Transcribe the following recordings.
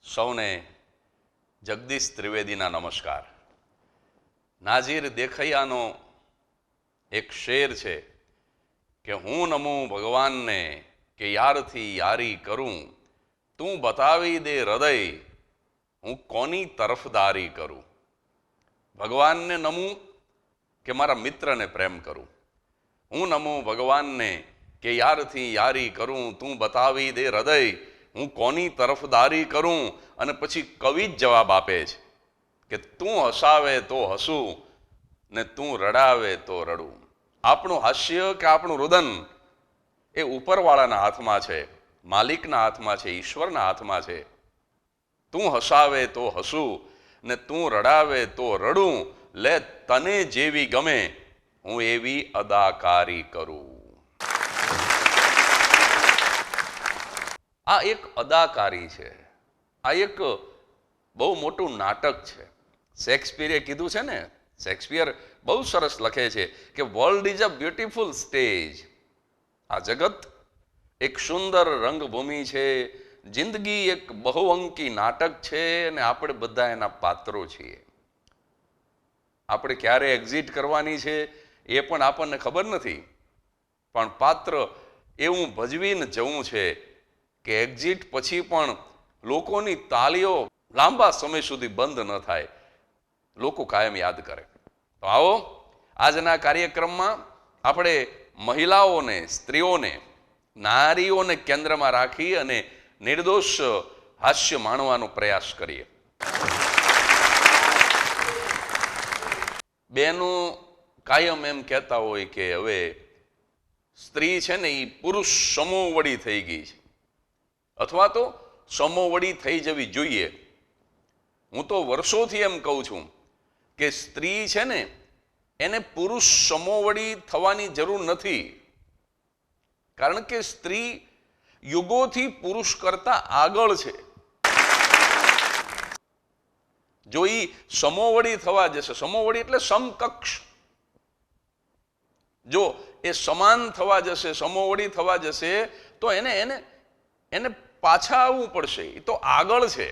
સૌને જગદીશ ત્રિવેદીના નમસ્કાર. નાઝીર દેખૈયાનો એક શેર છે કે હું નમું ભગવાનને કે યારથી યારી કરું, તું બતાવી દે હૃદય હું કોની તરફદારી કરું. ભગવાનને નમું કે મારા મિત્રને પ્રેમ કરું. હું નમું ભગવાનને કે યારથી યારી કરું, તું બતાવી દે હૃદય હું કોની તરફદારી કરું. અને પછી કવિ જ જવાબ આપે છે કે તું હસાવે તો હસું ને તું રડાવે તો રડું. આપણું હાસ્ય કે આપણું રુદન એ ઉપરવાળાના હાથમાં છે, માલિકના હાથમાં છે, ઈશ્વરના હાથમાં છે. તું હસાવે તો હસું ને તું રડાવે તો રડું, લે તને જેવી ગમે હું એવી અદાકારી કરું. આ એક અદાકારી છે, આ એક બહુ મોટું નાટક છે. શેક્સપિયરે કીધું છે ને, શેક્સપિયર બહુ સરસ લખે છે કે world is a beautiful stage. આ જગત એક સુંદર રંગભૂમિ છે, જિંદગી એક બહુઅંકી નાટક છે અને આપણે બધા એના પાત્રો છીએ. આપણે ક્યારે એક્ઝિટ કરવાની છે એ પણ આપણને ખબર નથી, પણ પાત્ર એવું ભજવીને જવું છે કે એક્ઝિટ પછી પણ લોકોની તાળીઓ લાંબા સમય સુધી બંધ ન થાય, લોકો કાયમ યાદ કરે. તો આવો આજના કાર્યક્રમમાં આપણે મહિલાઓને, સ્ત્રીઓને, નારીઓને કેન્દ્રમાં રાખી અને નિર્દોષ હાસ્ય માણવાનો પ્રયાસ કરીએ. બેનો કાયમ એમ કહેતા હોય કે હવે સ્ત્રી છે ને એ પુરુષ સમોવડી થઈ ગઈ છે, અથવા તો સમોવડી થઈ જવી જોઈએ. હું તો વર્ષોથી એમ કહું છું કે સ્ત્રી છે ને એને પુરુષ સમોવડી થવાની જરૂર નથી, કારણ કે સ્ત્રી યુગોથી પુરુષ કરતા આગળ છે. જો એ સમોવડી થવા જશે, સમોવડી એટલે સમકક્ષ, જો એ સમાન થવા જશે, સમોવડી થવા જશે તો એને પાછા આવવું પડશે. એ તો આગળ છે.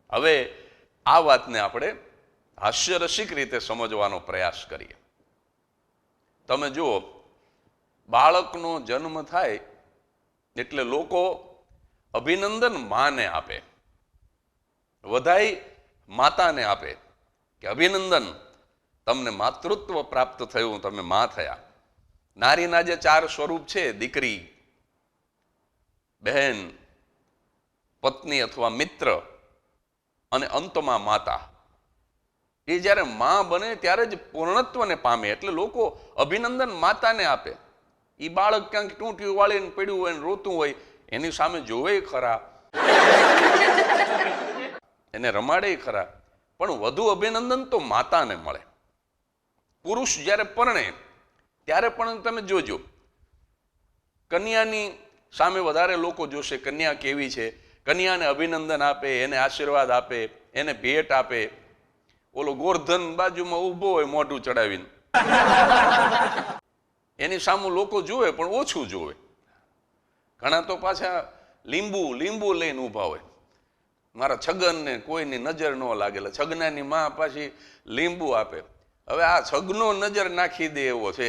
હવે આ વાતને આપણે હાસ્યરસિક રીતે સમજવાનો પ્રયાસ કરીએ. તમે જુઓ, બાળકનો જન્મ થાય એટલે લોકો અભિનંદન માને આપે, વધાઈ માતાને આપે કે અભિનંદન, તમને માતૃત્વ પ્રાપ્ત થયું, તમે મા થયા. નારીના જે 4 સ્વરૂપ છે, દીકરી, બહેન, પત્ની અથવા મિત્ર અને અંતમાં માતા, એ જ્યારે મા બને ત્યારે જ પૂર્ણત્વને પામે. એટલે લોકો અભિનંદન માતાને આપે. એ બાળક ક્યાંક ટૂંટિયું વાળીને પડ્યું હોય ને રોતું હોય, એની સામે જોવે ખરા, એને રમાડે ખરા, પણ વધુ અભિનંદન તો માતાને મળે. પુરુષ જ્યારે પરણે ત્યારે પણ તમે જોજો, કન્યાની સામે વધારે લોકો જોશે કન્યા કેવી છે. કન્યાને અભિનંદન આપે, એને આશીર્વાદ આપે, એને ભેટ આપે. ઓલો ગોરધન બાજુમાં ઊભો હોય મોઢું ચડાવીને, એની સામે લોકો જોવે પણ ઓછું જોવે. ઘણા તો પાછા લીંબુ લઈને ઊભા હોય, મારા છગનને કોઈની નજર ન લાગે. છગનાની માં પાછી લીંબુ આપે. હવે આ છગનો નજર નાખી દે એવો છે.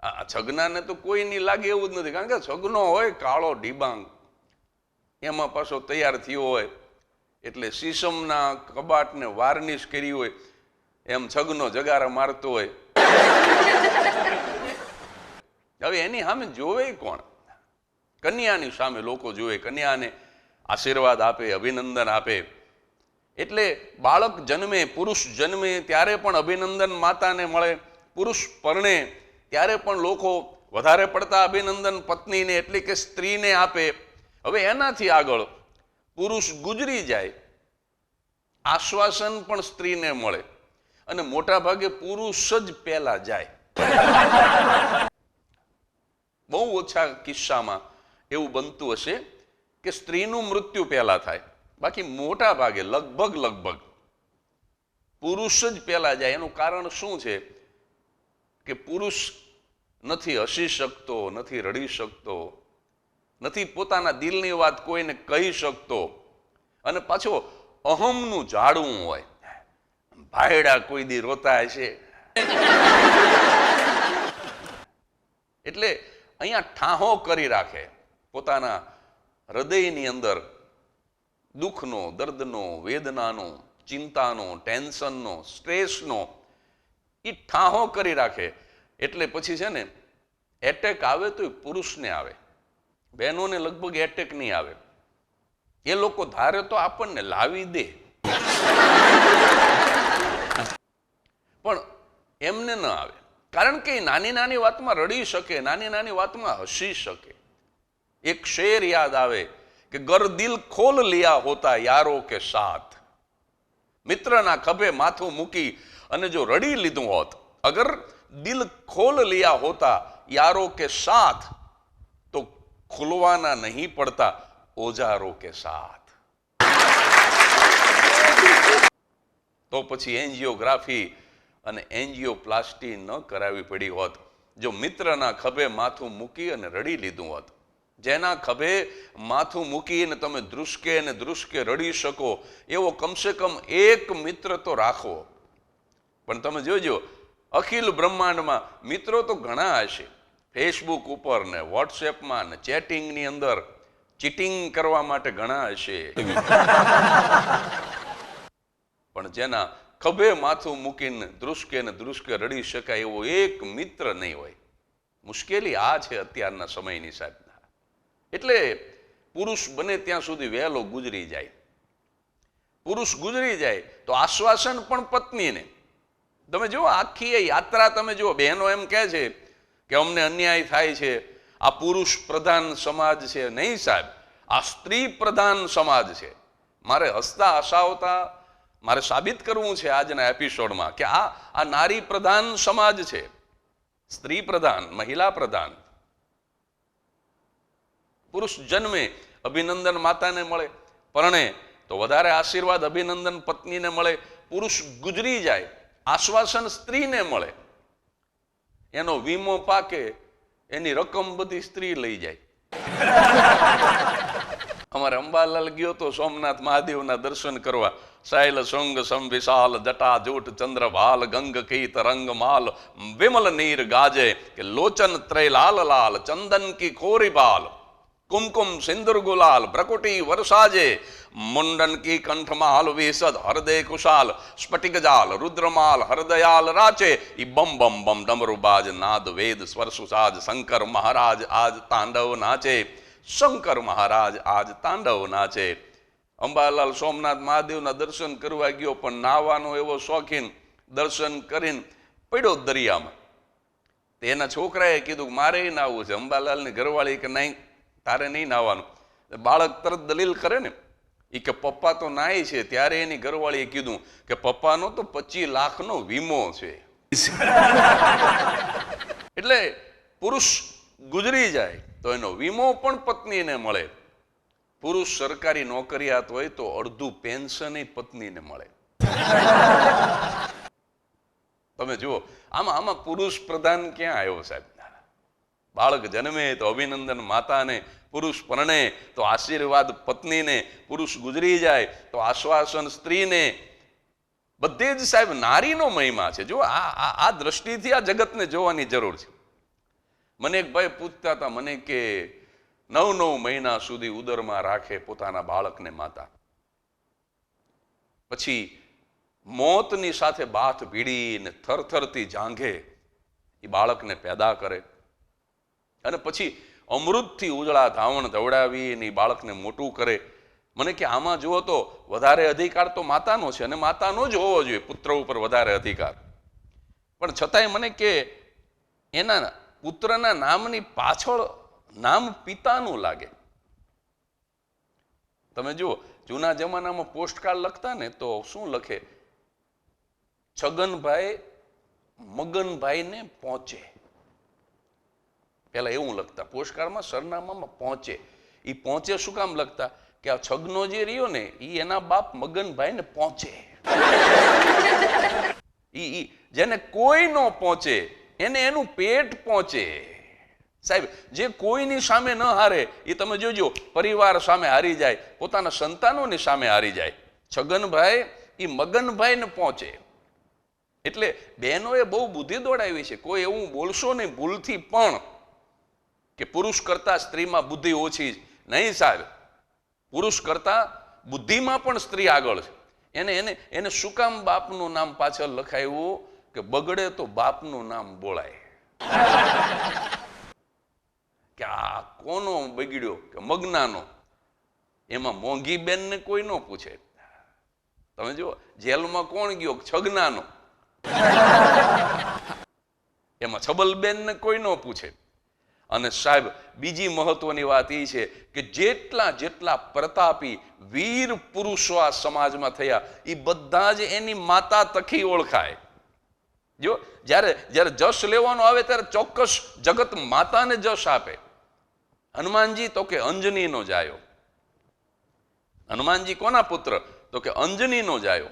આ છગનાને તો કોઈની લાગે એવું જ નથી, કારણ કે છગનો હોય કાળો ઢીબાંગ, એમાં પાછો તૈયાર થયો હોય એટલે શીશમના કબાટને વાર્નિશ કરી હોય એમ છગનો જગારા મારતો હોય. હવે એની સામે જોવે કોણ? કન્યાની સામે લોકો જોવે, કન્યાને આશીર્વાદ આપે, અભિનંદન આપે. એટલે બાળક જન્મે, પુરુષ જન્મે ત્યારે પણ અભિનંદન માતાને મળે. પુરુષ પરણે ત્યારે પણ લોકો વધારે પડતા અભિનંદન પત્નીને એટલે કે સ્ત્રીને આપે. હવે એનાથી આગળ પુરુષ ગુજરી જાય, આશ્વાસન પણ સ્ત્રીને મળે, અને મોટા ભાગે પુરુષ જ પહેલા જાય. બહુ ઓછા કિસ્સામાં એવું બનતું હશે કે સ્ત્રીનું મૃત્યુ પહેલા થાય, બાકી મોટા ભાગે લગભગ પુરુષ જ પહેલા જાય. એનું કારણ શું છે કે પુરુષ નથી હસી શકતો, નથી રડી શકતો, નથી પોતાના દિલની વાત કોઈને કહી શકતો, અને પાછો અહમનું ઝાડવું હોય. ભાયડા કોઈ દી રોતા હશે. એટલે અહીંયા ઠાહો કરી રાખે પોતાના હૃદયની અંદર દુઃખનો, દર્દનો, વેદનાનો, ચિંતાનો, ટેન્શનનો, સ્ટ્રેસનો એ ઠાહો કરી રાખે. એટલે પછી છે ને એટેક આવે તો પુરુષને આવે, બહેનોને લગભગ એટેક નહીં આવે. એ લોકો ધારે તો આપણને લાવી દે, પણ એમને ન આવે. કારણ કે નાની નાની વાતમાં રડી શકે, નાની નાની વાતમાં હસી શકે. એક શેર યાદ આવે કે ગર દિલ ખોલ લિયા હોતા યારો કે સાથ. મિત્રના ખભે માથું મૂકી અને જો રડી લીધું હોત, અગર દિલ ખોલ લિયા હોતા યારો કે સાથ, તો ખુલવાના નહીં પડતા ઓજારો કે સાથ. તો પછી એન્જિયોગ્રાફી અને એન્જિયોપ્લાસ્ટી ન કરાવી પડી હોત જો મિત્રના ખભે માથું મૂકી અને રડી લીધું હોત. જેના ખભે માથું મૂકીને તમે ધ્રુસકે અને ધ્રુસકે રડી શકો એવો કમસે કમ એક મિત્ર તો રાખો. પણ તમે જોજો, અખિલ બ્રહ્માંડમાં મિત્રો તો ઘણા હશે. ફેસબુક ઉપર ને વોટ્સએપમાં ને ચેટિંગની અંદર ચીટિંગ કરવા માટે ઘણા હશે. પણ જેના ખભે માથું મૂકીને ધ્રુસકે ને ધ્રુસકે રડી શકાય એવો એક મિત્ર નહીં હોય. મુશ્કેલી આ છે અત્યારના સમયની સાહેબ. એટલે પુરુષ બને ત્યાં સુધી વહેલો ગુજરી જાય. પુરુષ ગુજરી જાય તો આશ્વાસન પણ પત્નીને. તમે જુઓ આખી એ યાત્રા તમે જુઓ, બહેનો એમ કહે છે કે અમને અન્યાય થાય છે, આ પુરુષ પ્રધાન સમાજ છે. નહીં સાહેબ, આ સ્ત્રી પ્રધાન સમાજ છે. મારે હસતા હસાવતા મારે સાબિત કરવું છે આજના એપિસોડમાં કે આ નારી પ્રધાન સમાજ છે, સ્ત્રી પ્રધાન, મહિલા પ્રધાન. પુરુષ જન્મે અભિનંદન માતાને મળે, પરણે તો વધારે આશીર્વાદ અભિનંદન પત્નીને મળે. પુરુષ ગુજરી જાય આશ્વાસન સ્ત્રીને મળે. એનો વીમો પાકે, એની રકમ બધી સ્ત્રી લઈ જાય. અમારે અંબાલાલ ગયો તો સોમનાથ મહાદેવના દર્શન કરવા. શૈલ શૃંગ સંવિશાલ જટા જૂટ ચંદ્રભાલ ગંગ કી તરંગ માલ વિમલ નીર ગાજે કે લોચન ત્રય લાલ લાલ ચંદન કી ખોરી બાલ कुमकुम सिंदूर गुलाल प्रकुटी वर्षाजे मुंडन की कंठमाल वेसद हृदय कुशाल स्फटिक जाल रुद्रमाल हृदयाल राचे ई बम बम बम डमरू बाज नाद वेद स्वर सुसाज शंकर महाराज आज तांडव नाचे. शंकर महाराज आज तांडव नाचे. અંબાલાલ સોમનાથ મહાદેવના દર્શન કરવા ગયો, પણ નાવાનો એવો શોખીન, દર્શન કરીને પડ્યો દરિયામાં. તેના છોકરાએ કીધું મારે નાવું છે. અંબાલાલની ઘરવાળી કે નહીં, તારે નહીં નાવાનું. બાળક તરત દલીલ કરે ને, એ કે પપ્પા તો નાય છે. ત્યારે એની ઘરવાળીએ કીધું કે પપ્પાનો તો 25 લાખનો વીમો છે. એટલે પુરુષ ગુજરી જાય તો એનો વીમો પણ પત્નીને મળે. પુરુષ સરકારી નોકરિયાત હોય તો અડધું પેન્શન પત્નીને મળે. તમે જુઓ, આમાં પુરુષ પ્રધાન ક્યાં આવ્યો સાહેબ? બાળક જન્મે તો અભિનંદન માતાને, પુરુષ પરણે તો આશીર્વાદ પત્નીને, પુરુષ ગુજરી જાય તો આશ્વાસન સ્ત્રીને. બધે જ સાહેબ નારીનો મહિમા છે. જો આ દ્રષ્ટિથી આ જગતને જોવાની જરૂર છે. મને એક ભાઈ પૂછતા હતા, મને કે 9 મહિના સુધી ઉદરમાં રાખે પોતાના બાળકને માતા, પછી મોતની સાથે બાથ ભીડીને થરથરતી જાંઘે એ બાળકને પેદા કરે, અને પછી અમૃતથી ઉજળા ધાવણ દવડાવીને બાળકને મોટું કરે. મને કે આમાં જુઓ તો વધારે અધિકાર તો માતાનો છે, અને માતાનો જ હોવો જોઈએ પુત્ર ઉપર વધારે અધિકાર. પણ છતાંય મને કે એના પુત્રના નામની પાછળ નામ પિતાનું લાગે. તમે જુઓ, જૂના જમાનામાં પોસ્ટકાર્ડ લખતા ને તો શું લખે? છગનભાઈ મગનભાઈને પહોંચે. પેલા એવું લખતા પોસ્ટકાર્ડમાં, સરનામામાં પહોંચે. એ પહોંચે શું કામ લખતા? કે આ છગનો જે રહ્યો ને એ એના બાપ મગનભાઈને પહોંચે. જેને કોઈ ન પહોંચે એને એનું પેટ પહોંચે. સાહેબ, જે કોઈની સામે ન હારે એ તમે જોજો પરિવાર સામે હારી જાય, પોતાના સંતાનોની સામે હારી જાય. છગનભાઈ એ મગનભાઈને પહોંચે. એટલે બહેનોએ બહુ બુદ્ધિ દોડાવી છે. કોઈ એવું બોલશો નહીં ભૂલથી પણ કે પુરુષ કરતા સ્ત્રીમાં બુદ્ધિ ઓછી, નહીં સાહેબ. પુરુષ કરતા બુદ્ધિમાં પણ સ્ત્રી આગળ છે. એને શું કામ બાપનું નામ પાછળ લખાયું કે બગડે તો બાપનું નામ બોલાય. કે આ કોનો બગડ્યો કે મગનાનો, એમાં મોંઘી બેનને કોઈ ન પૂછે. તમે જો જેલમાં કોણ ગયો, છગનાનો, એમાં છબલબેનને કોઈ ન પૂછે. અને સાહેબ બીજી મહત્વની વાત એ છે કે જેટલા પ્રતાપી વીર પુરુષો આ સમાજમાં થયા એ બધા જ એની માતા તખી ઓળખાય. જો જ્યારે જશ લેવાનો આવે ત્યારે ચોક્કસ જગત માતાને જશ આપે. હનુમાનજી તો કે અંજનીનો જાયો. હનુમાનજી કોના પુત્ર? તો કે અંજનીનો જાયો.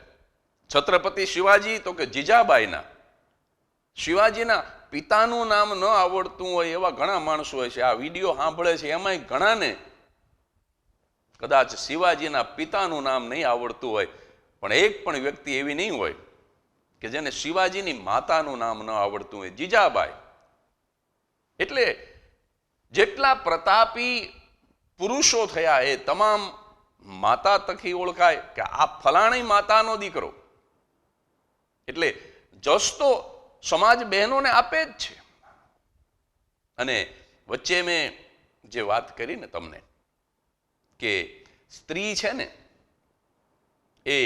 છત્રપતિ શિવાજી તો કે જીજાબાઈના. શિવાજીના પિતાનું નામ ન આવડતું હોય એવા ઘણા માણસો હોય છે. આ વિડીયો સાંભળે છે એમાંય ઘણાને કદાચ શિવાજીના પિતાનું નામ નહીં આવડતું હોય, પણ એક પણ વ્યક્તિ એવી નહીં હોય કે જેને શિવાજીની માતાનું નામ ન આવડતું હોય, જીજાબાઈ. એટલે જેટલા પ્રતાપી પુરુષો થયા એ તમામ માતા તખી ઓળખાય કે આ ફલાણી માતાનો દીકરો. એટલે જશ તો સમાજ બહેનોને આપે જ છે. અને વચ્ચે મેં જે વાત કરી ને તમને કે સ્ત્રી છે ને એ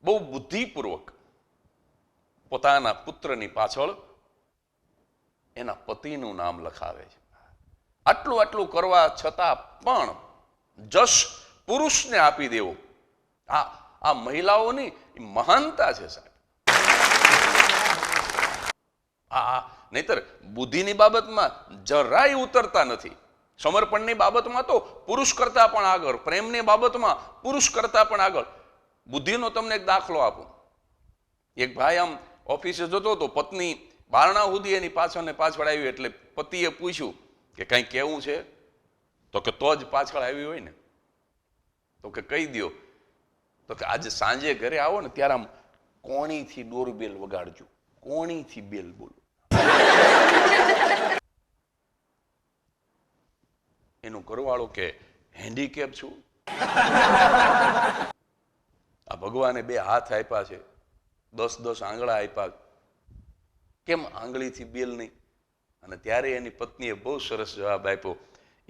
બહુ બુદ્ધિપૂર્વક પોતાના પુત્રની પાછળ એના પતિનું નામ લખાવે છે. આટલું કરવા છતાં પણ જશ પુરુષને આપી દેવો, આ મહિલાઓની મહાનતા છે સાહેબ. નહીતર બુદ્ધિની બાબતમાં જરાય ઉતરતા નથી. સમર્પણની બાબતમાં તો પુરુષ કરતા પણ આગળ, પ્રેમની બાબતમાં પુરુષ કરતા પણ આગળ. બુદ્ધિનો તમને એક દાખલો આપું. એક ભાઈ આમ ઓફિસે જતો હતો, પત્ની બારણા સુધી એની પાછળ ને પાછળ આવી, એટલે પતિએ પૂછ્યું કે કંઈ કેવું છે? તો કે તો જ પાછળ આવી હોય ને. તો કે કહી દો. તો કે આજે સાંજે ઘરે આવો ને ત્યારે આમ કોણીથી ડોરબેલ વગાડજો, કોણીથી બેલ બોલો. એનું ઘરવાળો કે હેન્ડીકેપ છું? આ ભગવાને 2 હાથ આપ્યા છે, 10 આંગળા આપ્યા, કેમ આંગળીથી બેલ નહીં? અને ત્યારે એની પત્નીએ બહુ સરસ જવાબ આપ્યો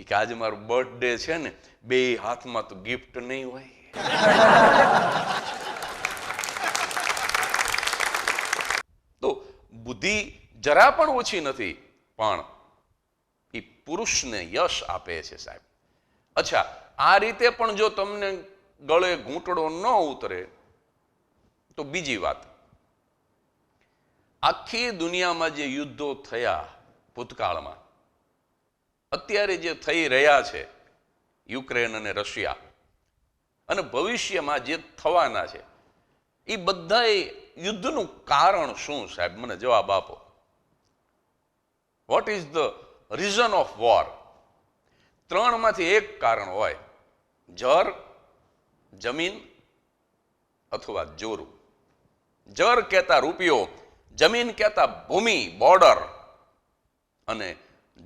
કે આજે મારું બર્થડે છે ને, 2 હાથમાં તો ગિફ્ટ નહીં હોય. તો બુદ્ધિ જરા પણ ઓછી નથી, પણ એ પુરુષને યશ આપે છે સાહેબ. અચ્છા, આ રીતે પણ જો તમને ગળે ઘૂંટડો ન ઉતરે તો બીજી વાત, આખી દુનિયામાં જે યુદ્ધો થયા ભૂતકાળમાં, અત્યારે જે થઈ રહ્યા છે યુક્રેન અને રશિયા, અને ભવિષ્યમાં જે થવાના છે, એ બધાએ યુદ્ધનું કારણ શું સાહેબ? મને જવાબ આપો. What is the reason of war? 3માંથી એક કારણ હોય: જર, જમીન અથવા જોરું. જર કહેતા રૂપિયો, જમીન કહેતા ભૂમિ, બોર્ડર, અને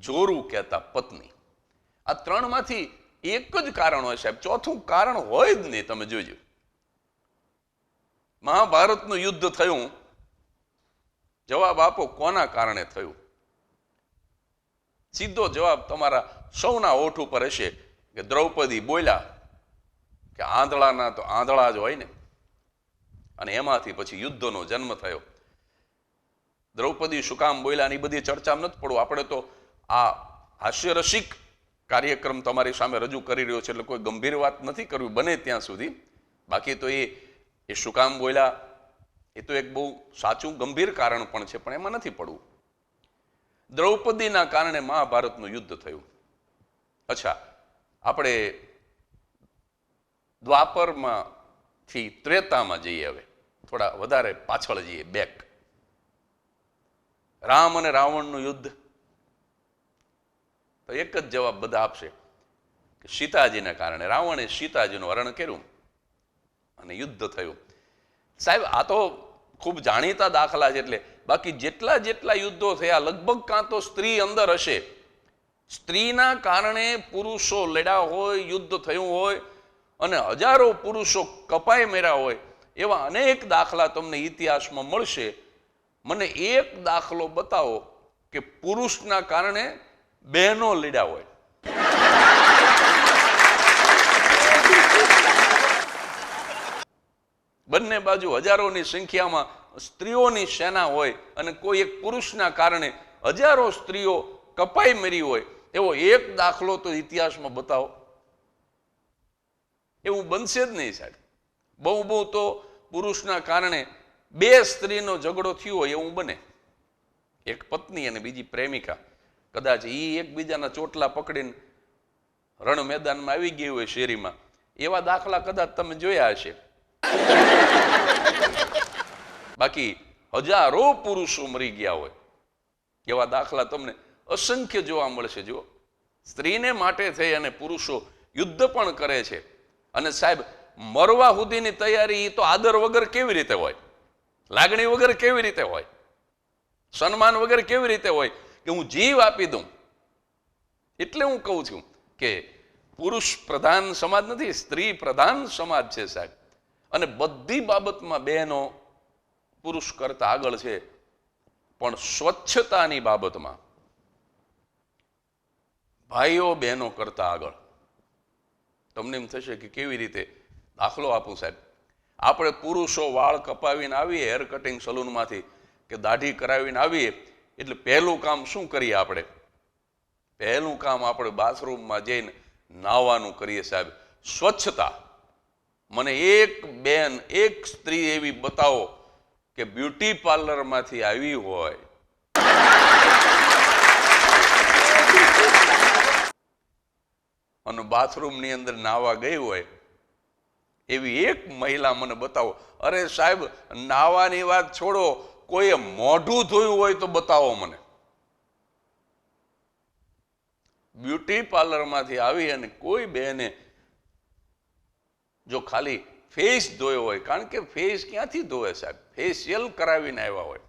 જોરું કહેતા પત્ની. આ 3માંથી એક જ કારણ હોય સાહેબ, ચોથું કારણ હોય જ નહીં. તમે જોજો, મહાભારતનું યુદ્ધ થયું, જવાબ આપો કોના કારણે થયું? સીધો જવાબ તમારા સૌના ઓઠ ઉપર હશે કે દ્રૌપદી બોલ્યા કે આંધળાના તો આંધળા જ હોય ને, અને એમાંથી પછી યુદ્ધનો જન્મ થયો. દ્રૌપદી શું કામ બોલ્યા ની બધી ચર્ચામાં નથી પડવું. આપણે તો આ હાસ્યરસિક કાર્યક્રમ તમારી સામે રજૂ કરી રહ્યો છે, એટલે કોઈ ગંભીર વાત નથી કરવી બને ત્યાં સુધી. બાકી તો એ શું કામ બોલ્યા એ તો એક બહુ સાચું ગંભીર કારણ પણ છે, પણ એમાં નથી પડવું. દ્રૌપદીના કારણે મહાભારતનું યુદ્ધ થયું. અચ્છા, આપણે દ્વાપરમાંથી ત્રેતામાં જઈએ, હવે થોડા વધારે પાછળ જઈએ, બેક. રામ અને રાવણનું યુદ્ધ. તો એક જ જવાબ બધા આપશે કે સીતાજીને કારણે. રાવણે સીતાજીનું હરણ કર્યું અને યુદ્ધ થયું. સાહેબ આ તો ખૂબ જાણીતા દાખલા છે. એટલે બાકી જેટલા જેટલા યુદ્ધો થયા લગભગ કાં તો સ્ત્રી અંદર હશે. સ્ત્રીના કારણે પુરુષો લડ્યા હોય, યુદ્ધ થયું હોય અને હજારો પુરુષો કપાઈ મેર્યા હોય એવા અનેક દાખલા તમને ઇતિહાસમાં મળશે. મને એક દાખલો બતાવો કે પુરુષના કારણે બહેનો લડ્યા હોય. બંને બાજુ હજારોની સંખ્યામાં સ્ત્રીઓની સેના હોય અને કોઈ એક પુરુષના કારણે હજારો સ્ત્રીઓ કપાઈ મરી હોય એવો એક દાખલો તો ઇતિહાસમાં બતાવો. એવું બનશે જ નહીં સાહેબ. બહુ બહુ તો પુરુષના કારણે બે સ્ત્રીનો ઝઘડો થયો હોય એવું બને. એક પત્ની અને બીજી પ્રેમિકા, કદાચ એ એકબીજાના ચોટલા પકડીને રણ મેદાનમાં આવી ગઈ હોય શેરીમાં. એવા દાખલા કદાચ તમે જોયા હશે. બાકી હજારો પુરુષો મરી ગયા હોય એવા દાખલા તમને અસંખ્ય જોવા મળશે. જો સ્ત્રીને માટે થઈ અને પુરુષો યુદ્ધ પણ કરે છે. અને સાહેબ મરવા સુધીની તૈયારી તો આદર વગર કેવી રીતે હોય? લાગણી વગર કેવી રીતે હોય? સન્માન વગર કેવી રીતે હોય કે હું જીવ આપી દઉં? એટલે હું કહું છું કે પુરુષ પ્રધાન સમાજ નથી, સ્ત્રી પ્રધાન સમાજ છે સાહેબ. અને બધી બાબતમાં બહેનો પુરુષ કરતા આગળ છે. પણ સ્વચ્છતાની બાબતમાં ભાઈઓ બહેનો કરતા આગળ. તમને એમ થશે કે કેવી રીતે? દાખલો આપું સાહેબ. આપણે પુરુષો વાળ કપાવીને આવીએ હેર કટિંગ સલૂનમાંથી કે દાઢી કરાવીને આવીએ એટલે પહેલું કામ શું કરીએ આપણે? પહેલું કામ આપણે બાથરૂમમાં જઈને નાહવાનું કરીએ સાહેબ. સ્વચ્છતા. મને એક બેન, એક સ્ત્રી એવી બતાવો કે બ્યુટી પાર્લરમાંથી આવી હોય અને બાથરૂમની અંદર નાહવા ગઈ હોય એવી એક મહિલા મને બતાવો. અરે સાહેબ નાહવાની વાત છોડો, કોઈએ મોઢું ધોયું હોય તો બતાવો મને. બ્યુટી પાર્લરમાંથી આવી અને કોઈ બહેને જો ખાલી ફેસ ધોયો હોય, કારણ કે ફેસ ક્યાંથી ધોવે સાહેબ? ફેશિયલ કરાવીને આવ્યા હોય.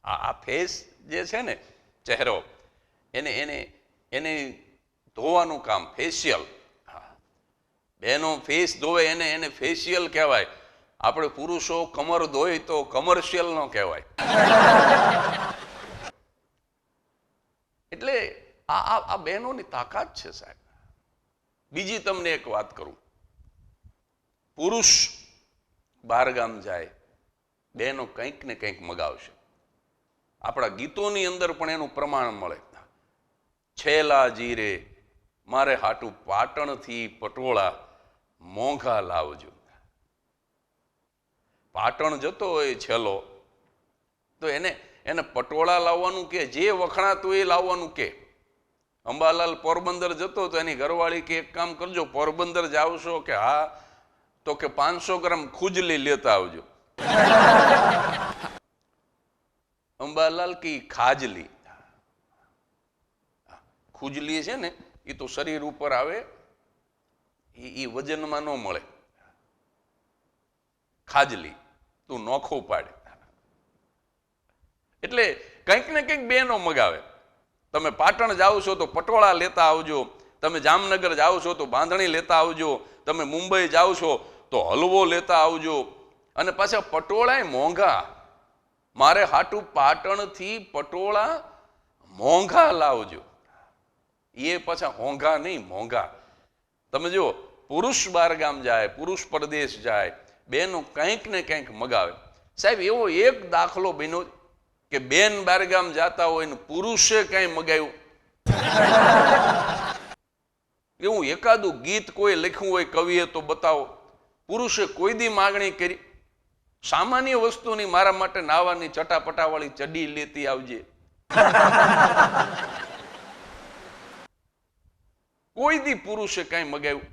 આ ફેસ જે છે ને, ચહેરો, એને એને એને ધોવાનું કામ ફેશિયલ. બેનો ફેસ ધોવે એને એને ફેશિયલ કહેવાય. આપણે પુરુષો કમર ધોઈ તો કમર્શિયલ ન કહેવાય. એટલે આ બહેનોની તાકાત છે સાહેબ. બીજી તમને એક વાત કરું. પુરુષ બહારગામ જાય, બહેનો કંઈક ને કંઈક મગાવશે. આપણા ગીતોની અંદર પણ એનું પ્રમાણ મળે. છેલા જીરે મારે હાટું પાટણથી પટોળા મોંઘા લાવજો. પાટણ જતો હોય છેલ્લો તો એને પટોળા લાવવાનું કે, જે વખણાતું એ લાવવાનું કે. અંબાલાલ પોરબંદર જતો તો એની ઘરવાળી કે એક કામ કરજો, પોરબંદર જાવશો કે હા તો કે 500 ગ્રામ ખુજલી લેતા આવજો. અંબાલાલ કે ખાજલી. ખુજલી છે ને એ તો શરીર ઉપર આવે, એ વજનમાં ન મળે. ખાજલી તું નોખું પાડે. એટલે કંઈક ને કંઈક બહેનો મગાવે. તમે પાટણ જાઓ છો તો પટોળા લેતા આવજો, તમે જામનગર જાઓ છો તો બાંધણી લેતા આવજો, તમે મુંબઈ જાઓ છો તો હલવો લેતા આવજો. અને પાછા પટોળા મોંઘા. મારે હાટું પાટણથી પટોળા મોંઘા લાવજો. એ પાછા હોંઘા નહીં, મોંઘા. તમે જુઓ, પુરુષ બહારગામ જાય, પુરુષ પરદેશ જાય, બેનો કંઈક ને કંઈક મગાવે. સાહેબ એવો એક દાખલો બન્યો કે બેન બહારગામ જાતા હોય ને પુરુષે કઈ મગાવ્યું. એવું એકાદું ગીત કોઈ લખ્યું હોય કવિએ તો બતાવો. પુરુષે કોઈ દી માગણી કરી? સામાન્ય વસ્તુની મારા માટે નાવાની ચટાપટાવાળી ચડી લેતી આવજે. કોઈ દી પુરુષે કઈ મગાવ્યું?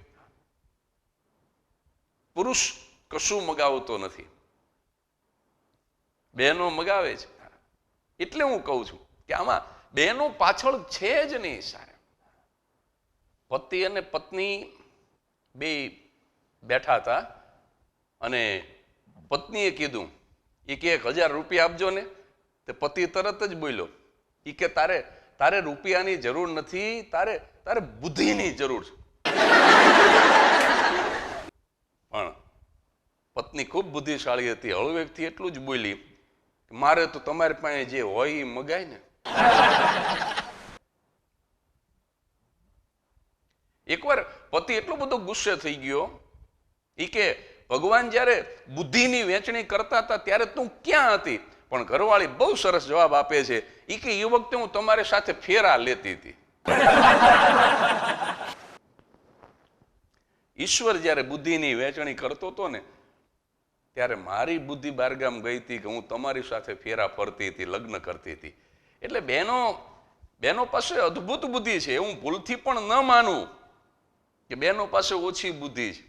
પુરુષ કશું મગાવતો નથી, બહેનો મગાવે છે. એટલે હું કહું છું કે આમાં બેનો પાછળ છે જ નહીં સાહેબ. પતિ અને પત્ની બે બેઠા હતા અને પત્નીએ કીધું એ કે 1000 રૂપિયા આપજો ને. તે પતિ તરત જ બોલ્યો એ કે તારે રૂપિયાની જરૂર નથી, તારે બુદ્ધિની જરૂર છે. પણ પત્ની ખૂબ બુદ્ધિશાળી હતી. હળવેકથી એટલું જ બોલી મારે તો તમારી પાસે જે હોય એ મગાય ને. એકવાર પતિ એટલો બધો ગુસ્સે થઈ ગયો એ કે ભગવાન જ્યારે બુદ્ધિની વહેંચણી કરતા હતા ત્યારે તું ક્યાં હતી? પણ ઘરવાળી બહુ સરસ જવાબ આપે છે એ કે એ વખતે હું તમારી સાથે ફેરા લેતી હતી. ઈશ્વર જ્યારે બુદ્ધિની વહેંચણી કરતો હતો ને ત્યારે મારી બુદ્ધિ બારગામ ગઈ હતી કે હું તમારી સાથે ફેરા ફરતી હતી, લગ્ન કરતી હતી. એટલે બહેનો પાસે અદ્ભુત બુદ્ધિ છે. હું ભૂલથી પણ ન માનું કે બહેનો પાસે ઓછી બુદ્ધિ છે.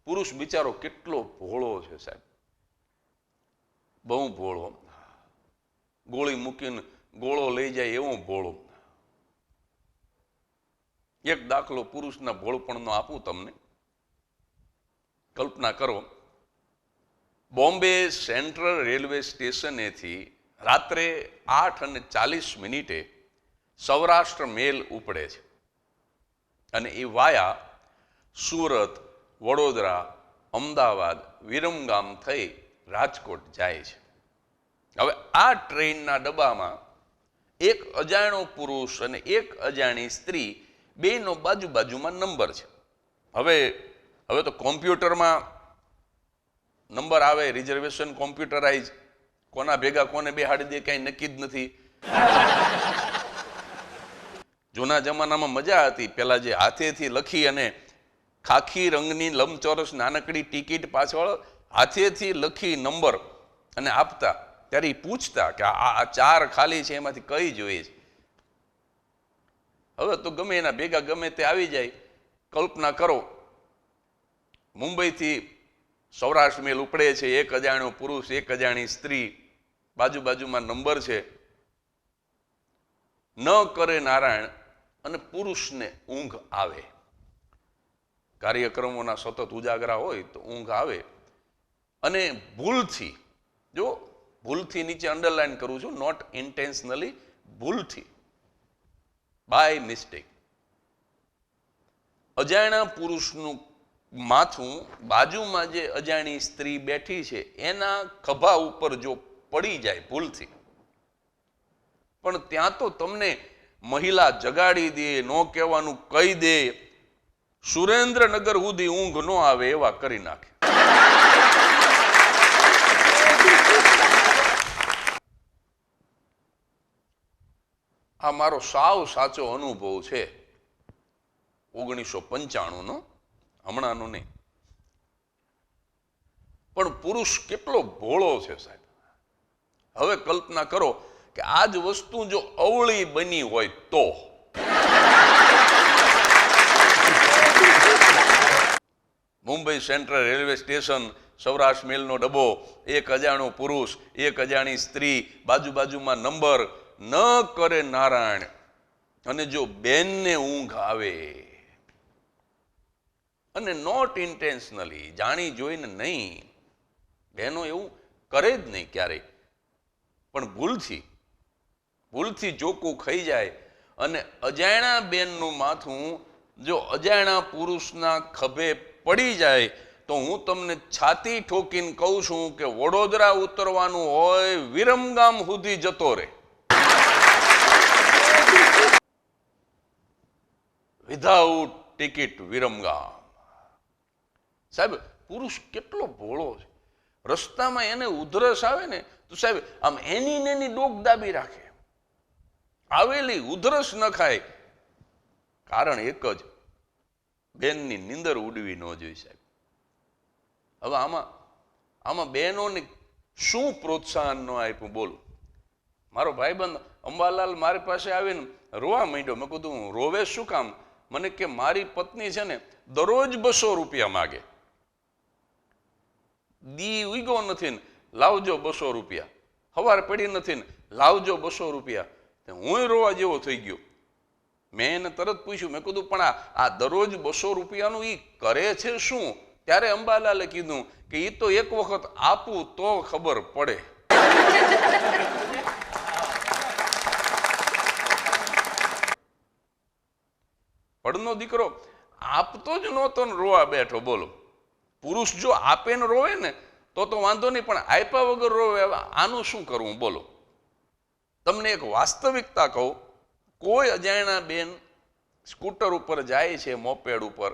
પુરુષ બિચારો કેટલો ભોળો છે સાહેબ, બહુ ભોળો. ગોળી મૂકીને ગોળો લઈ જાય એવો ભોળો. એક દાખલો પુરુષના ભોળપણનો આપું તમને. કલ્પના કરો, બોમ્બે સેન્ટ્રલ રેલવે સ્ટેશનેથી રાત્રે 8:40 સૌરાષ્ટ્ર મેલ ઉપડે છે અને એ વાયા સુરત, વડોદરા, અમદાવાદ, વિરમગામ થઈ રાજકોટ જાય છે. હવે આ ટ્રેનના ડબ્બામાં એક અજાણ્યો પુરુષ અને એક અજાણી સ્ત્રી બેનો બાજુમાં નંબર છે. હવે તો કોમ્પ્યુટરમાં નંબર આવે, રિઝર્વેશન કોમ્પ્યુટરાઇઝ, કોના ભેગા કોને બેહાડી દે કાંઈ નક્કી જ નથી. જૂના જમાનામાં મજા હતી. પેલા જે હાથેથી લખી અને ખાખી રંગની લંબચોરસ નાનકડી ટિકિટ પાછળ હાથેથી લખી નંબર અને આપતા ત્યારે એ પૂછતા કે આ 4 ખાલી છે એમાંથી કઈ જોઈએ છે. હવે તો ગમે એના ભેગા ગમે તે આવી જાય. કલ્પના કરો, મુંબઈથી સૌરાષ્ટ્ર મેલ ઉપડે છે, એક અજાણ્યો પુરુષ, એક અજાણી સ્ત્રી, બાજુમાં નંબર છે. ન કરે નારાયણ અને પુરુષને ઊંઘ આવે. કાર્યક્રમોના સતત ઉજાગરા હોય તો ઊંઘ આવે અને ભૂલથી નીચે અંડરલાઈન કરું છું, નોટ ઇન્ટેન્શનલી, ભૂલથી, બાય મિસ્ટેક અજાણ્યા પુરુષનું માથું બાજુમાં જે અજાણી સ્ત્રી બેઠી છે એના ખભા ઉપર જો પડી જાય ભૂલથી, પણ ત્યાં તો તમને મહિલા જગાડી દે, નો કહેવાનું કહી દે, સુરેન્દ્રનગર સુધી ઊંઘ ન આવે એવા કરી નાખે. આ મારો સાવ સાચો અનુભવ છે 1995નો, હમણાંનો નહીં. પણ પુરુષ કેટલો ભોળો છે સાહેબ. હવે કલ્પના કરો કે આ જ વસ્તુ જો અવળી બની હોય તો Mumbai central railway station, Saurashtra મેલનો ડબ્બો, એક અજાણ્યો પુરુષ, એક અજાણી સ્ત્રી, બાજુમાં નંબર, ન કરે નારાયણ અને જો બેનને ઊંઘ આવે અને નોટ ઇન્ટેન્શનલી, જાણી જોઈને નહીં, બહેનો એવું કરે જ નહીં ક્યારેય, પણ ભૂલથી જોકું ખાઈ જાય અને અજાણ્યા બેનનું માથું જો અજાણ્યા પુરુષના ખભે પડી જાય તો હું તમને છાતી ઠોકીને કહું છું કે વડોદરા ઉતરવાનું હોય વિરમગામ સુધી જતો રહે, વિધાઉટ ટિકિટ વિરમગામ. સાહેબ પુરુષ કેટલો ભોળો છે. રસ્તામાં એને ઉધરસ આવે ને તો સાહેબ આમ એની ડોક દાબી રાખે, આવેલી ઉધરસ ન ખાય. કારણ એક જ, બેનની નીંદર ઉડવી ન જોઈએ સાહેબ. હવે આમાં બહેનોને શું પ્રોત્સાહન ન આપ્યું બોલું. મારો ભાઈબંધ અંબાલાલ મારી પાસે આવીને રોવા માંડ્યો. મેં કીધું રોવે શું કામ? મને કે મારી પત્ની છે ને દરરોજ 200 રૂપિયા માગે, દી ઉગ્યો નથી ને લાવજો 200 રૂપિયા, સવાર પડી નથી ને લાવજો 200 રૂપિયા. હું રોવા જેવો થઈ ગયો. મેં એને તરત પૂછ્યું, મેં કીધું પણ આ દરરોજ 200 રૂપિયાનું એ કરે છે શું? ત્યારે અંબાલાલે કીધું કે એ તો એક વખત આપું તો ખબર પડે. પડનો દીકરો આપતો જ નહોતો ને રોવા બેઠો. બોલો, પુરુષ જો આપે ને રોવે ને તો વાંધો નહીં, પણ આપ્યા વગર રોવે, આનું શું કરવું? બોલો, તમને એક વાસ્તવિકતા કહું. કોઈ અજાણ્યા બેન સ્કૂટર ઉપર જાય છે, મોપેડ ઉપર,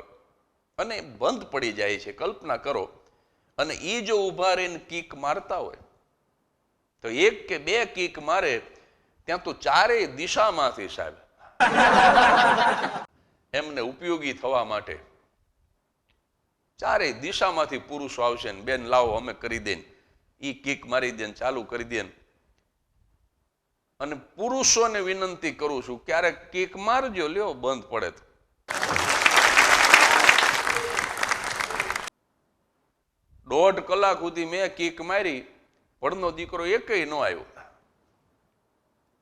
અને બંધ પડી જાય છે, કલ્પના કરો, અને એ જો ઊભા રહીને કીક મારતા હોય તો 1 કે 2 કીક મારે ત્યાં તો 4 દિશામાંથી સાહેબ એમને ઉપયોગી થવા માટે 4 દિશામાંથી પુરુષો આવશે ને બેન લાવો અમે કરી દઈએ, ઈ કીક મારી દે, ચાલુ કરી દે. અને પુરુષોને વિનંતી કરું છું, ક્યારેક કીક મારજો, લ્યો બંધ પડે તો. દોઢ કલાક સુધી મેં કીક મારી, પડનો દીકરો એકેય ન આવ્યો.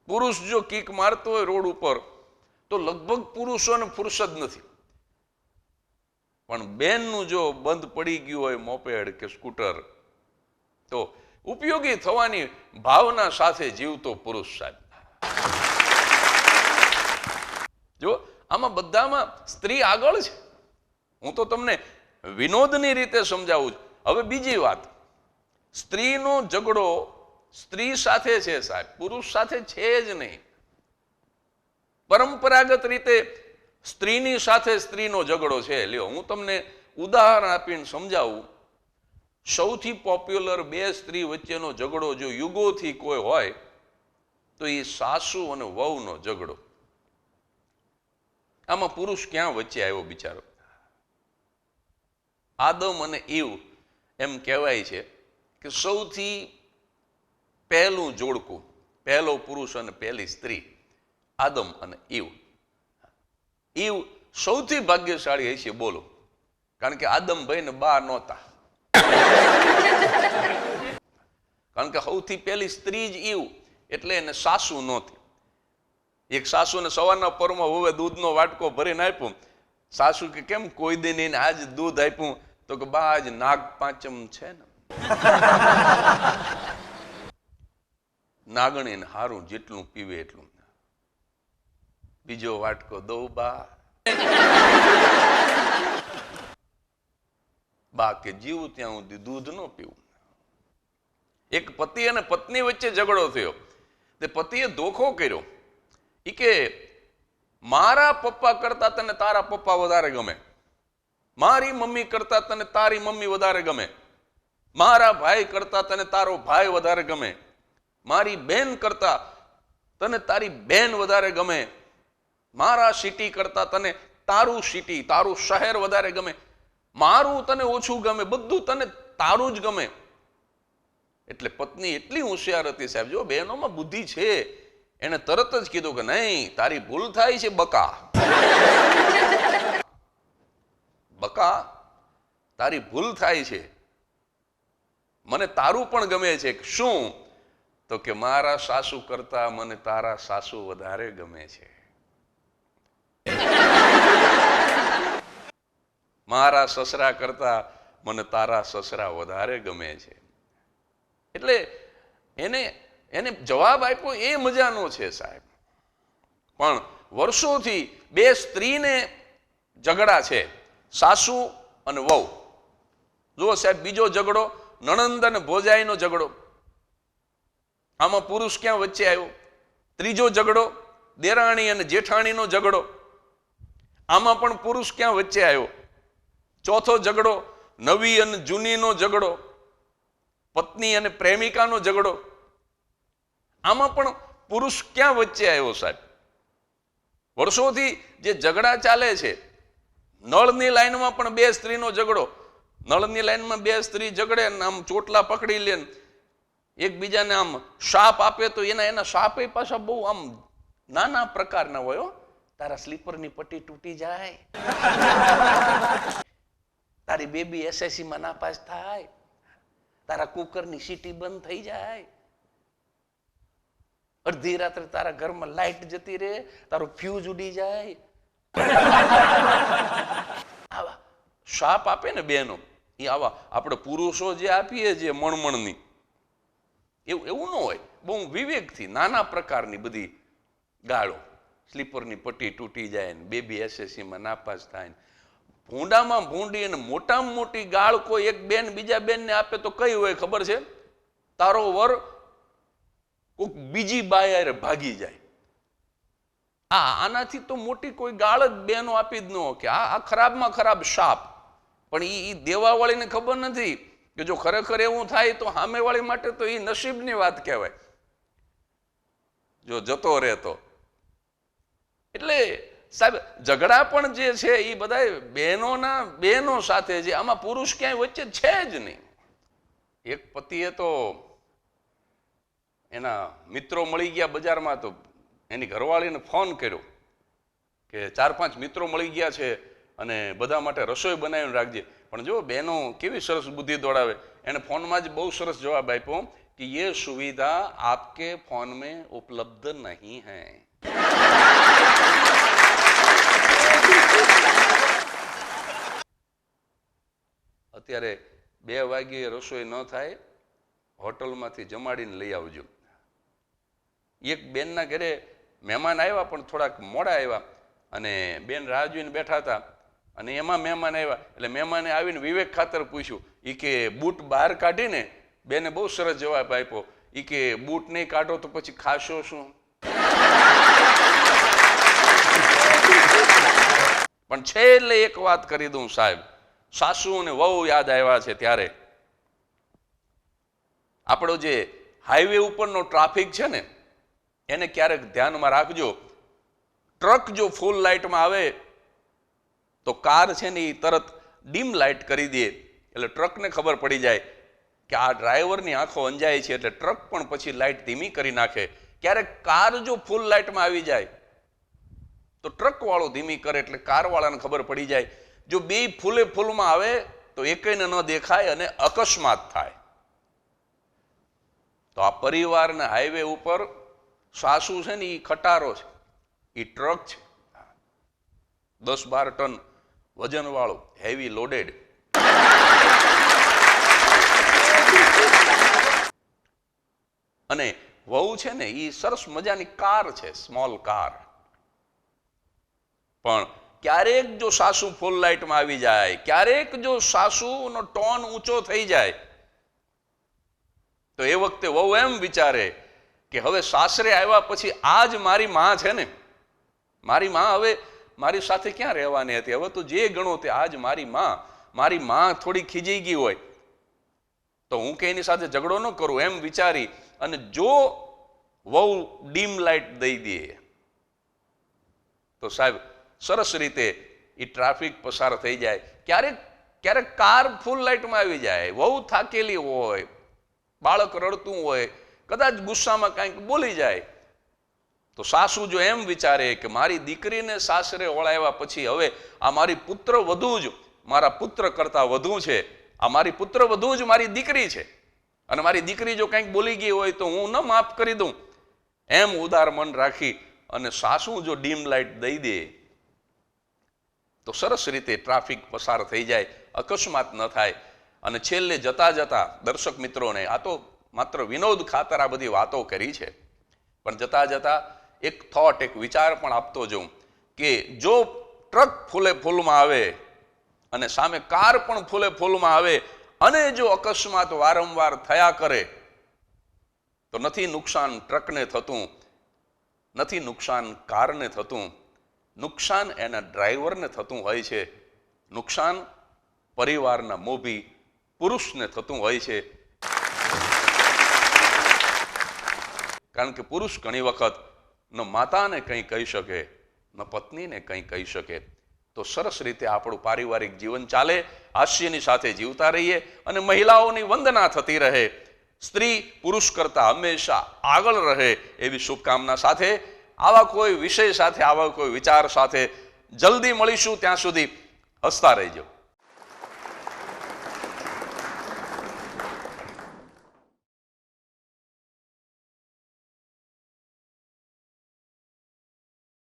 પુરુષ જો કીક મારતો હોય રોડ ઉપર તો લગભગ પુરુષોને ફુરસદ નથી, પણ બેનનું જો બંધ પડી ગયું હોય મોપેડ કે સ્કૂટર તો ઉપયોગી થવાની ભાવના સાથે જીવતો પુરુષ સાહેબ. જો આમાં બધામાં સ્ત્રી આગળ છે. હું તો તમને વિનોદની રીતે સમજાવું છું. હવે બીજી વાત, સ્ત્રીનો ઝઘડો સ્ત્રી સાથે છે સાહેબ, પુરુષ સાથે છે જ નહીં. પરંપરાગત રીતે સ્ત્રીની સાથે સ્ત્રીનો ઝઘડો છે. લ્યો હું તમને ઉદાહરણ આપીને સમજાવું. સૌથી પોપ્યુલર 2 સ્ત્રી વચ્ચેનો ઝઘડો જો યુગોથી કોઈ હોય તો એ સાસુ અને વહુનો ઝઘડો. આમાં પુરુષ ક્યાં વચ્ચે આવ્યો બિચારો? આદમ અને ઈવ એમ કહેવાય છે કે સૌથી પહેલું જોડકું, પહેલો પુરુષ અને પહેલી સ્ત્રી, આદમ અને ઈવ. ઈવ સૌથી ભાગ્યશાળી હશે, બોલો, કારણ કે આદમભાઈ ને બા નહોતા. કારણ કે સૌથી પહેલી સ્ત્રી જ ઈવ, એટલે એને સાસુ નહોતી. એક સાસુને સવારના પરમાં હવે દૂધનો વાટકો ભરીને આપ્યો. સાસુ કે કેમ કોઈ દી નહીં આજ દૂધ આપ્યું? તો કે બા આજ નાગ પાંચમ છે ને. નાગણીને હારું જેટલું પીવે એટલું. બીજો વાટકો દઉં બા? બા કે જીવું ત્યાં સુધી દૂધ ન પીવું. એક પતિ અને પત્ની વચ્ચે ઝઘડો થયો. તે પતિએ ધોખો કર્યો. ઈ કે મારા પપ્પા કરતા તને તારા પપ્પા વધારે ગમે, મારી મમ્મી કરતા તને તારી મમ્મી વધારે ગમે, મારા ભાઈ કરતા તને તારો ભાઈ વધારે ગમે, મારી બેન કરતા તને તારી બેન વધારે ગમે, મારા સિટી કરતા તને તારું સિટી, તારું શહેર વધારે ગમે, મારું તને ઓછું ગમે, બધું તને તારું જ ગમે. એટલે પત્ની એટલી હોશિયાર હતી સાહેબ, જો બહેનોમાં બુદ્ધિ છે, એને તરત જ કીધું કે નહીં, તારી ભૂલ થાય છે બકા. બકા, તારી ભૂલ થાય છે, મને તારું પણ ગમે છે. શું? તો કે મારા સાસુ કરતા મને તારા સાસુ વધારે ગમે છે, મારા સસરા કરતા મને તારા સસરા વધારે ગમે છે. એટલે એને જવાબ આપ્યો એ મજાનો છે સાહેબ. પણ વર્ષોથી 2 સ્ત્રીને ઝઘડા છે, સાસુ અને વહુ. જુઓ સાહેબ, બીજો ઝઘડો નણંદ અને ભોજાઈનો ઝઘડો. આમાં પુરુષ ક્યાં વચ્ચે આવ્યો? ત્રીજો ઝઘડો દેરાણી અને જેઠાણીનો ઝઘડો. આમાં પણ પુરુષ ક્યાં વચ્ચે આવ્યો? ચોથો ઝઘડો નવી અને જૂનીનો ઝઘડો, પત્ની અને પ્રેમિકાનો ઝઘડો. આમાં પણ પુરુષ ક્યાં વચ્ચે આવ્યો સાહેબ? વર્ષોથી જે ઝઘડા ચાલે છે, નળની લાઈનમાં પણ 2 સ્ત્રીનો ઝઘડો. નળની લાઈનમાં 2 સ્ત્રી ઝઘડે, આમ ચોટલા પકડી લે, એકબીજાને આમ શાપ આપે તો એના શાપ એ પાછા બહુ આમ નાના પ્રકારના હોય. તારા સ્લીપરની પટ્ટી તૂટી જાય, તારી બેબી SSC માં નાપાસ થાય, તારા કુકરની સીટી બંધ થઈ જાય. અડધી રાત્રે તારા ઘરમાં લાઈટ જતી રહે, તારું ફ્યુઝ ઉડી જાય. આવા શાપ આપે ને બહેનો, એ આવા આપણે પુરુષો જે આપીએ જે મણમણની, એવું ન હોય. બહુ વિવેકથી નાના પ્રકારની બધી ગાળો, સ્લીપરની પટ્ટી તૂટી જાય ને બેબી એસએસસીમાં નાપાસ થાય ને ભૂંડામાં ભૂંડી અને મોટામાં મોટી ગાળ કોઈ એક બેન બીજા બેનને આપે તો કઈ હોય ખબર છે? તારો વર કોઈક બીજી બાયારે ભાગી જાય. આનાથી તો મોટી કોઈ ગાળ જ બહેનો આપી જ ન કે આ ખરાબમાં ખરાબ શાપ. પણ એ દેવાવાળીને ખબર નથી કે જો ખરેખર એવું થાય તો સામેવાળી માટે તો એ નસીબની વાત કહેવાય, જો જતો રહે તો. એટલે સાહેબ ઝઘડા પણ જે છે એ બધા બહેનો સાથે છે, આમાં પુરુષ ક્યાંય વચ્ચે છે જ નહીં. એક પતિએ તો એના મિત્રો મળી ગયા બજારમાં, તો એની ઘરવાળીને ફોન કર્યો કે 4-5 મિત્રો મળી ગયા છે અને બધા માટે રસોઈ બનાવીને રાખજે. પણ જો બહેનો કેવી સરસ બુદ્ધિ દોડાવે, એને ફોનમાં જ બહુ સરસ જવાબ આપ્યો કે ये सुविधा आपके फोन में उपलब्ध नहीं है. અત્યારે 2 વાગ્યે રસોઈ ન થાય, હોટલમાંથી જમાડીને લઈ આવજો. એક બેનના ઘરે મહેમાન આવ્યા પણ થોડાક મોડા આવ્યા અને બેન રાહ જોઈને બેઠા હતા અને એમાં મહેમાન આવ્યા એટલે મહેમાને આવીને વિવેક ખાતર પૂછ્યું, એ કે બૂટ બહાર કાઢીને બેને બહુ સરસ જવાબ આપ્યો, એ કે બૂટ નહીં કાઢો તો પછી ખાશો શું? પણ છેલ્લે એક વાત કરી દઉં સાહેબ, સાસુ અને વહુ યાદ આવ્યા છે ત્યારે આપણો જે હાઈવે ઉપરનો ટ્રાફિક છે ને એને ક્યારેક ધ્યાનમાં રાખજો. ટ્રક જો ફૂલ લાઇટમાં આવે તો કાર છે ને એ તરત ડીમ લાઇટ કરી દે, એટલે ટ્રકને ખબર પડી જાય કે આ ડ્રાઈવરની આંખો અંજાય છે, એટલે ટ્રક પણ પછી લાઇટ ધીમી કરી નાખે. ક્યારેક કાર જો ફૂલ લાઇટમાં આવી જાય તો ટ્રક વાળો ધીમી કરે, એટલે કાર વાળાને ખબર પડી જાય. જો બે ફૂલે ફૂલમાં આવે તો એકને ન દેખાય અને અકસ્માત થાય. તો આ પરિવારના હાઈવે ઉપર સાસુ છે ને એ ખટારો છે, એ ટ્રક છે, 10-12 ટન વજન વાળું હેવી લોડેડ. અને વહુ છે ને એ સરસ મજાની કાર છે, સ્મોલ કાર. પણ ક્યારેક જો સાસુ ફૂલ લાઇટમાં આવી જાય, ક્યારેક જો સાસુનો ટોન ઊંચો થઈ જાય તો એ વખતે વહુ એમ વિચારે કે હવે સાસરે આવ્યા પછી આજ મારી માં છે ને, મારી માં હવે મારી સાથે ક્યાં રહેવાની હતી, હવે તો જે ગણો તે આજ મારી માં થોડી ખીજાઈ ગઈ હોય તો હું કે એની સાથે ઝઘડો ન કરું એમ વિચારી અને જો વહુ ડીમ લાઇટ દઈ દે તો સાહેબ સરસ રીતે એ ટ્રાફિક પસાર થઈ જાય. ક્યારેક કાર ફૂલ લાઇટમાં આવી જાય, વહુ થાકેલી હોય, બાળક રડતું હોય, કદાચ ગુસ્સામાં કંઈક બોલી જાય તો સાસુ જો એમ વિચારે કે મારી દીકરીને સાસરે વળાવ્યા પછી હવે આ મારી પુત્ર વધુ જ મારા પુત્ર કરતા વધુ છે, આ મારી પુત્ર વધુ જ મારી દીકરી છે અને મારી દીકરી જો કંઈક બોલી ગઈ હોય તો હું ન માફ કરી દઉં, એમ ઉદાર મન રાખી અને સાસુ જો ડીમ લાઇટ દઈ દે તો સરસ રીતે ટ્રાફિક પસાર થઈ જાય, અકસ્માત ન થાય. અને છેલ્લે જતા જતા દર્શક મિત્રોને, આ તો માત્ર વિનોદ ખાતર આ બધી વાતો કરી છે, પણ જતા જતા એક થોટ, એક વિચાર પણ આપતો જાઉં કે જો ટ્રક ફૂલે ફૂલમાં આવે અને સામે કાર પણ ફૂલે ફૂલમાં આવે અને જો અકસ્માત વારંવાર થયા કરે તો નથી નુકસાન ટ્રકને થતું, નથી નુકસાન કારને થતું, નુકસાન એના ડ્રાઈવરને થતું હોય છે, નુકસાન પરિવારના મોભી પુરુષને થતું હોય છે. કારણ કે પુરુષ ઘણી વખત ન માતાને કંઈ કહી શકે, ન પત્નીને કંઈ કહી શકે. તો સરસ રીતે આપણું પારિવારિક જીવન ચાલે, હાસ્યની સાથે જીવતા રહીએ અને મહિલાઓની વંદના થતી રહે, સ્ત્રી પુરુષ કરતા હંમેશા આગળ રહે એવી શુભકામના સાથે આવા કોઈ વિષય સાથે, આવા કોઈ વિચાર સાથે જલ્દી મળીશું. ત્યાં સુધી હસતા રહેજો.